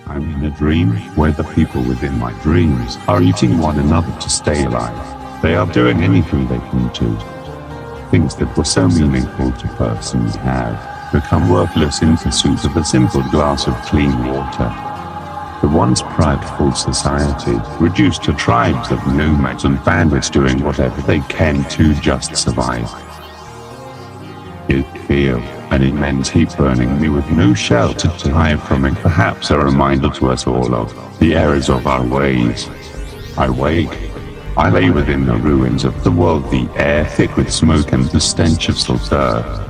I'm in a dream where the people within my dreams are eating one another to stay alive. They are doing anything they can do. Things that were so meaningful to persons have become worthless in pursuit of a simple glass of clean water. The once prideful society reduced to tribes of nomads and bandits doing whatever they can to just survive. It feels an immense heat burning me with no shelter to hide from it, perhaps a reminder to us all of the errors of our ways. I wake. I lay within the ruins of the world, the air thick with smoke and the stench of sulfur.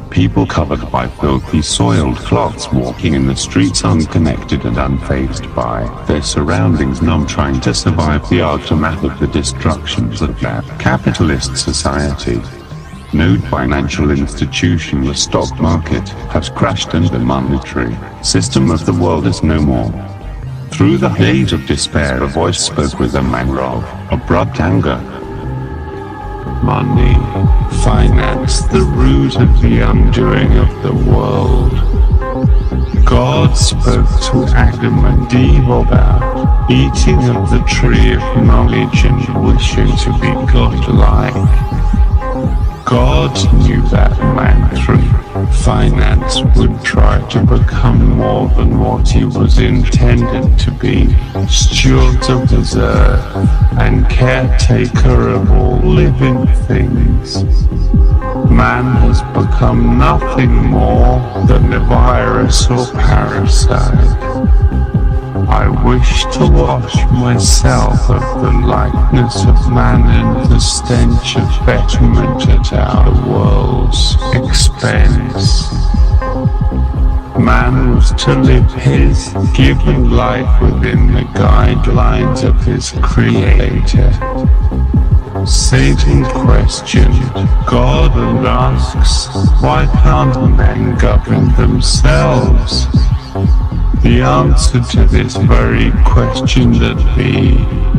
People covered by filthy soiled cloths walking in the streets unconnected and unfazed by their surroundings, numb, trying to survive the aftermath of the destructions of that capitalist society. No financial institution, the stock market, has crashed and the monetary system of the world is no more. Through the haze of despair a voice spoke with a manner of abrupt anger. Money, finance, the root of the undoing of the world. God spoke to Adam and Eve about eating of the tree of knowledge and wishing to be godlike. God knew that man through finance would try to become more than what he was intended to be, steward of his earth and caretaker of all living things. Man has become nothing more than a virus or parasite. I wish to wash myself of the likeness of man and the stench of betterment at our world's expense. Man was to live his given life within the guidelines of his Creator. Satan questioned God and asks, why can't men govern themselves? The answer to this very question that the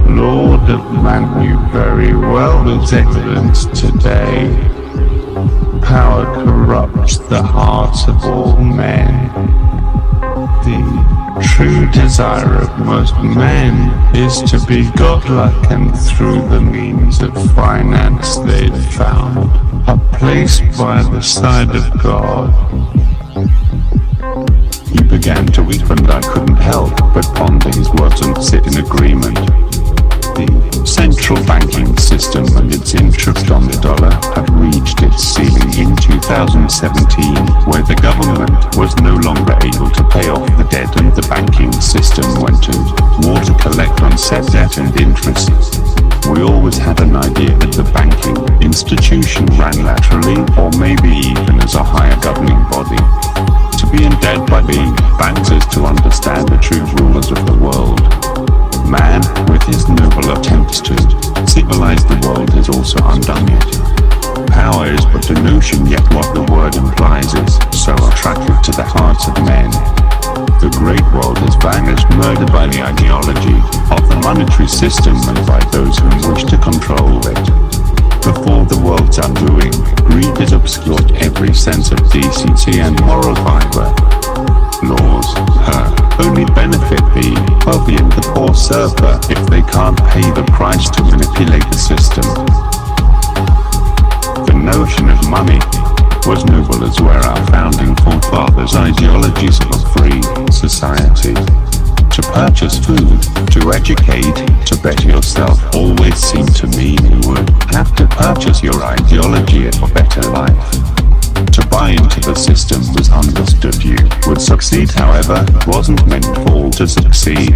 Lord of Man knew very well is evident today. Power corrupts the hearts of all men. The true desire of most men is to be godlike, and through the means of finance they've found a place by the side of God. He began to weep and I couldn't help but ponder his words and sit in agreement. The central banking system and its interest on the dollar had reached its ceiling in 2017, where the government was no longer able to pay off the debt and the banking system went to war to collect on said debt and interest. We always had an idea that the banking institution ran laterally, or maybe even as a higher governing body. To be in debt by the banks is to understand the true rulers of the world. Man, with his noble attempts to civilize the world, has also undone it. Power is but a notion, yet what the word implies is so attractive to the hearts of men. The great world has vanished, murdered by the ideology of the monetary system and by those who wish to control it. Before the world's undoing, greed has obscured every sense of decency and moral fiber. Laws, only benefit the wealthy and the poor server if they can't pay the price to manipulate the system. The notion of money was noble as were our founding forefathers' ideologies of a free society. To purchase food, to educate, to better yourself always seemed to mean you would have to purchase your ideology of a better life. To buy into the system was understood you would succeed, however, it wasn't meant for all to succeed.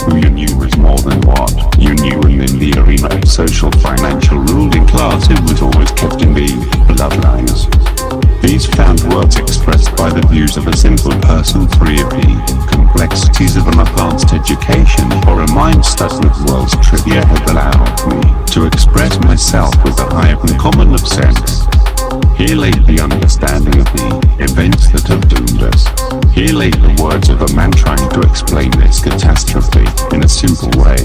Who you knew was more than what you knew, and in the arena of social financial ruling class it was always kept in the bloodlines. These found words expressed by the views of a simple person free of the complexities of an advanced education or a mind stuck with world's trivia had allowed me to express myself with a higher than common of sense. Here lay the understanding of the events that have doomed us. Here lay the words of a man trying to explain this catastrophe in a simple way.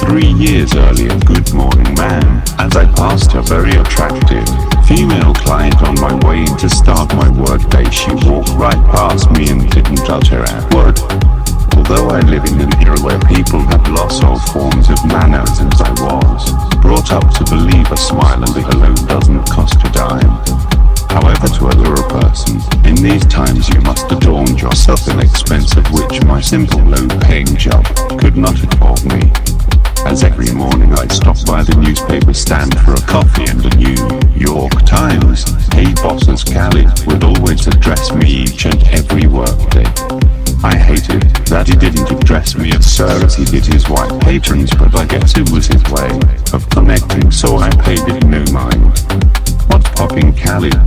3 years earlier, good morning ma'am, as I passed a very attractive female client on my way in to start my work day, she walked right past me and didn't utter a word. I live in an era where people have lost all forms of mannerisms. I was brought up to believe a smile and it alone doesn't cost a dime. However, to allure a person, in these times you must adorn yourself in expense of which my simple low-paying job could not afford me. As every morning I stop by the newspaper stand for a coffee and a New York Times, "Hey bosses," Khaled would always address me each and every workday. I hated that he didn't address me as sir as he did his white patrons, but I guess it was his way of connecting, so I paid it no mind. "What's popping, Khaled?"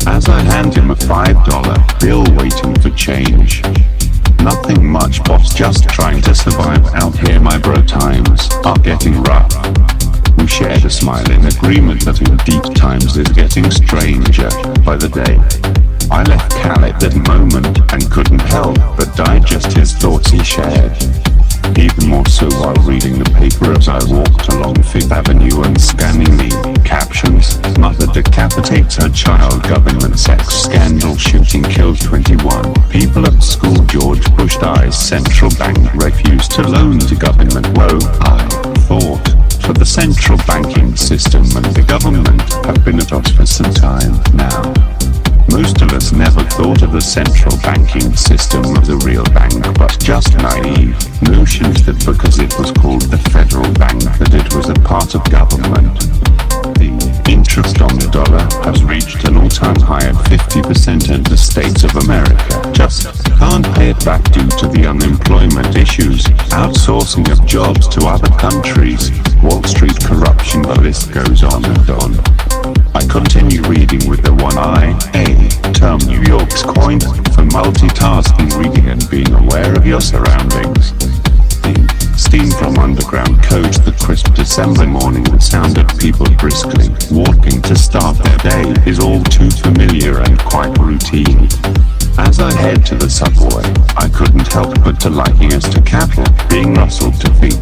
As I hand him a $5 bill waiting for change. "Nothing much, boss, just trying to survive out here, my bro, times are getting rough." We shared a smile in agreement that in deep times is getting stranger by the day. I left Khaled that moment and couldn't help but digest his thoughts he shared. Even more so while reading the paper as I walked along Fifth Avenue and scanning the captions. "Mother decapitates her child, government sex scandal, shooting kills 21 people at school, George Bush dies, central bank refused to loan to government." Whoa, I thought, for the central banking system and the government have been at us for some time now. Most of us never thought of the central banking system as a real bank, but just naive notions that because it was called the federal bank that it was a part of government. The interest on the dollar has reached an all-time high of 50% and the states of America just can't pay it back due to the unemployment issues, outsourcing of jobs to other countries, Wall Street corruption, the list goes on and on. I continue reading with the one eye, a term New York's coined for multitasking, reading and being aware of your surroundings. The steam from underground coach, the crisp December morning, the sound of people briskly walking to start their day is all too familiar and quite routine. As I head to the subway, I couldn't help but to liking as to cattle being rustled to feet.